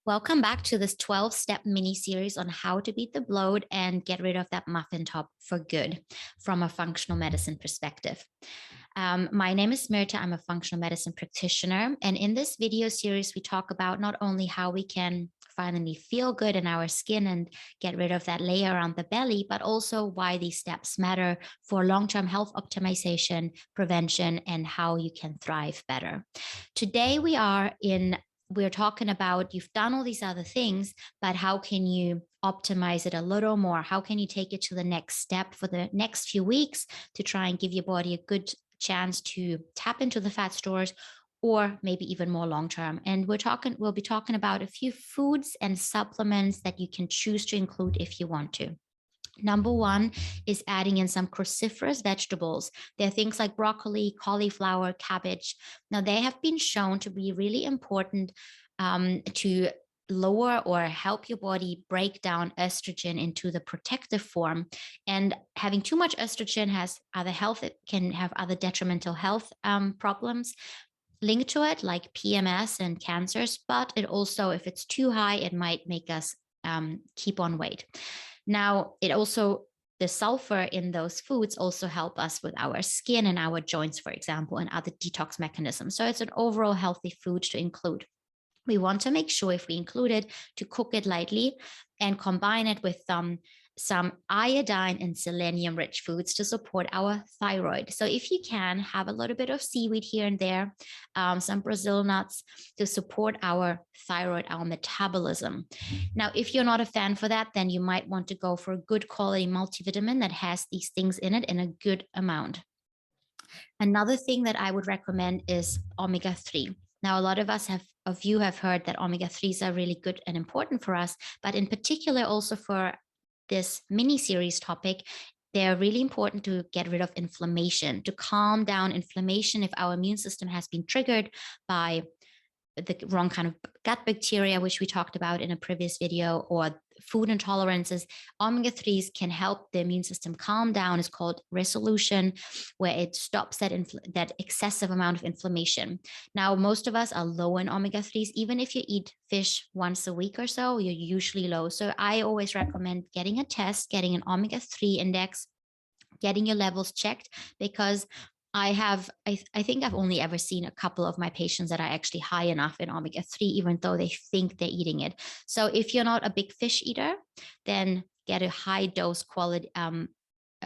Welcome back to this 12-step mini-series on how to beat the bloat and get rid of that muffin top for good from a functional medicine perspective. My name is Mirthe. I'm a functional medicine practitioner. And in this video series, we talk about not only how we can finally feel good in our skin and get rid of that layer around the belly, but also why these steps matter for long-term health optimization, prevention, and how you can thrive better. Today, we're talking about you've done all these other things, but how can you optimize it a little more? How can you take it to the next step for the next few weeks to try and give your body a good chance to tap into the fat stores, or maybe even more long-term? And we'll be talking about a few foods and supplements that you can choose to include if you want to. Number one is adding in some cruciferous vegetables. They're things like broccoli, cauliflower, cabbage. Now, they have been shown to be really important to lower or help your body break down estrogen into the protective form. And having too much estrogen can have other detrimental health problems linked to it, like PMS and cancers. But it also, if it's too high, it might make us keep on weight. Now, the sulfur in those foods also help us with our skin and our joints, for example, and other detox mechanisms. So it's an overall healthy food to include. We want to make sure if we include it to cook it lightly and combine it with some iodine and selenium rich foods to support our thyroid. So if you can, have a little bit of seaweed here and there, some Brazil nuts to support our thyroid, our metabolism. Now, if you're not a fan for that, then you might want to go for a good quality multivitamin that has these things in it in a good amount. Another thing that I would recommend is omega-3. Now, a lot of you have heard that omega-3s are really good and important for us, but in particular also for this mini-series topic, they're really important to get rid of inflammation, to calm down inflammation if our immune system has been triggered by the wrong kind of gut bacteria, which we talked about in a previous video, or food intolerances. Omega-3s can help the immune system calm down. It's called resolution, where it stops that excessive amount of inflammation. Now, most of us are low in omega-3s. Even if you eat fish once a week or so, you're usually low. So I always recommend getting a test, getting an omega-3 index, getting your levels checked, because I think I've only ever seen a couple of my patients that are actually high enough in omega-3, even though they think they're eating it. So if you're not a big fish eater, then get a high dose quality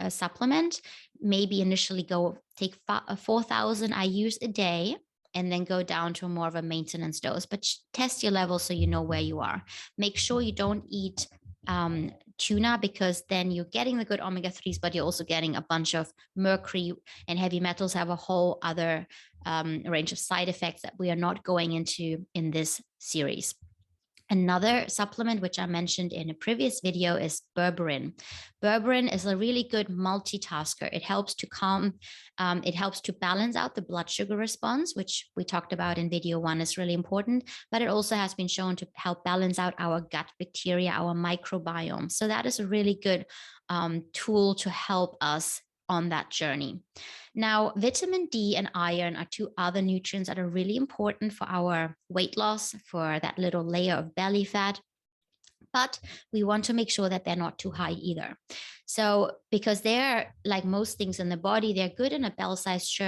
supplement. Maybe initially take 4,000 IUs a day, and then go down to more of a maintenance dose. But test your levels so you know where you are. Make sure you don't eat tuna, because then you're getting the good omega-3s, but you're also getting a bunch of mercury, and heavy metals have a whole other range of side effects that we are not going into in this series. Another supplement, which I mentioned in a previous video, is Berberine. Berberine is a really good multitasker. It helps to balance out the blood sugar response, which we talked about in video 1 is really important, but it also has been shown to help balance out our gut bacteria, our microbiome. So that is a really good tool to help us on that journey. Now, vitamin D and iron are two other nutrients that are really important for our weight loss, for that little layer of belly fat. But we want to make sure that they're not too high either. So because they're, like most things in the body, they're good in a bell-sized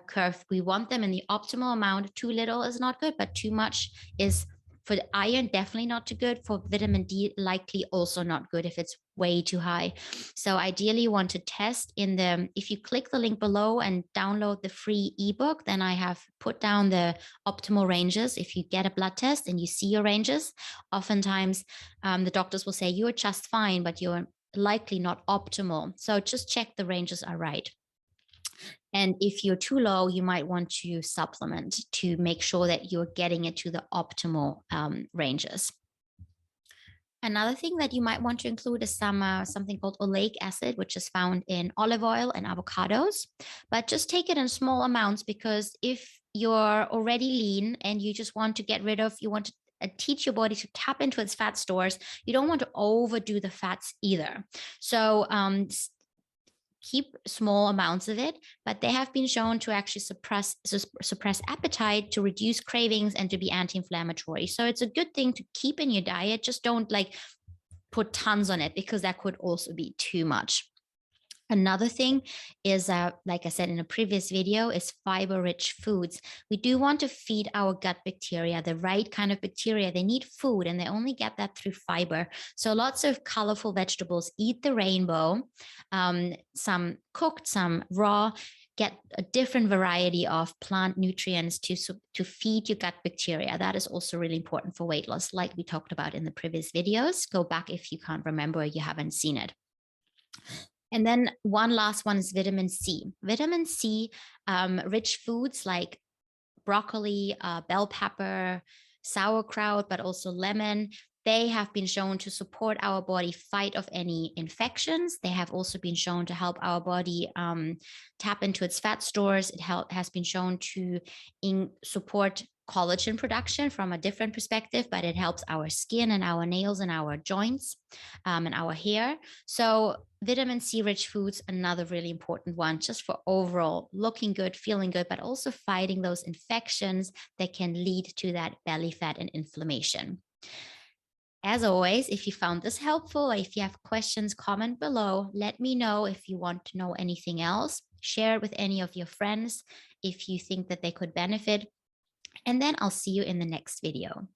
curve. We want them in the optimal amount. Too little is not good, but too much is, for the iron, definitely not too good. For vitamin D, likely also not good if it's way too high. So ideally, you want to test if you click the link below and download the free ebook, then I have put down the optimal ranges. If you get a blood test and you see your ranges, oftentimes the doctors will say you're just fine, but you're likely not optimal. So just check the ranges are right. And if you're too low, you might want to supplement to make sure that you're getting it to the optimal ranges. Another thing that you might want to include is something called oleic acid, which is found in olive oil and avocados. But just take it in small amounts, because if you're already lean and you just want to you want to teach your body to tap into its fat stores, you don't want to overdo the fats either. So keep small amounts of it, but they have been shown to actually suppress appetite, to reduce cravings, and to be anti-inflammatory. So it's a good thing to keep in your diet. Just don't like put tons on it, because that could also be too much. Another thing is, like I said in a previous video, is fiber-rich foods. We do want to feed our gut bacteria, the right kind of bacteria. They need food, and they only get that through fiber. So lots of colorful vegetables. Eat the rainbow, some cooked, some raw. Get a different variety of plant nutrients to feed your gut bacteria. That is also really important for weight loss, like we talked about in the previous videos. Go back if you can't remember or you haven't seen it. And then one last one is vitamin C. Vitamin C, rich foods like broccoli, bell pepper, sauerkraut, but also lemon. They have been shown to support our body fight off any infections. They have also been shown to help our body tap into its fat stores. It has been shown to support collagen production from a different perspective, but it helps our skin and our nails and our joints and our hair. So vitamin C rich foods, another really important one, just for overall looking good, feeling good, but also fighting those infections that can lead to that belly fat and inflammation. As always, if you found this helpful, or if you have questions, comment below. Let me know if you want to know anything else. Share it with any of your friends if you think that they could benefit. And then I'll see you in the next video.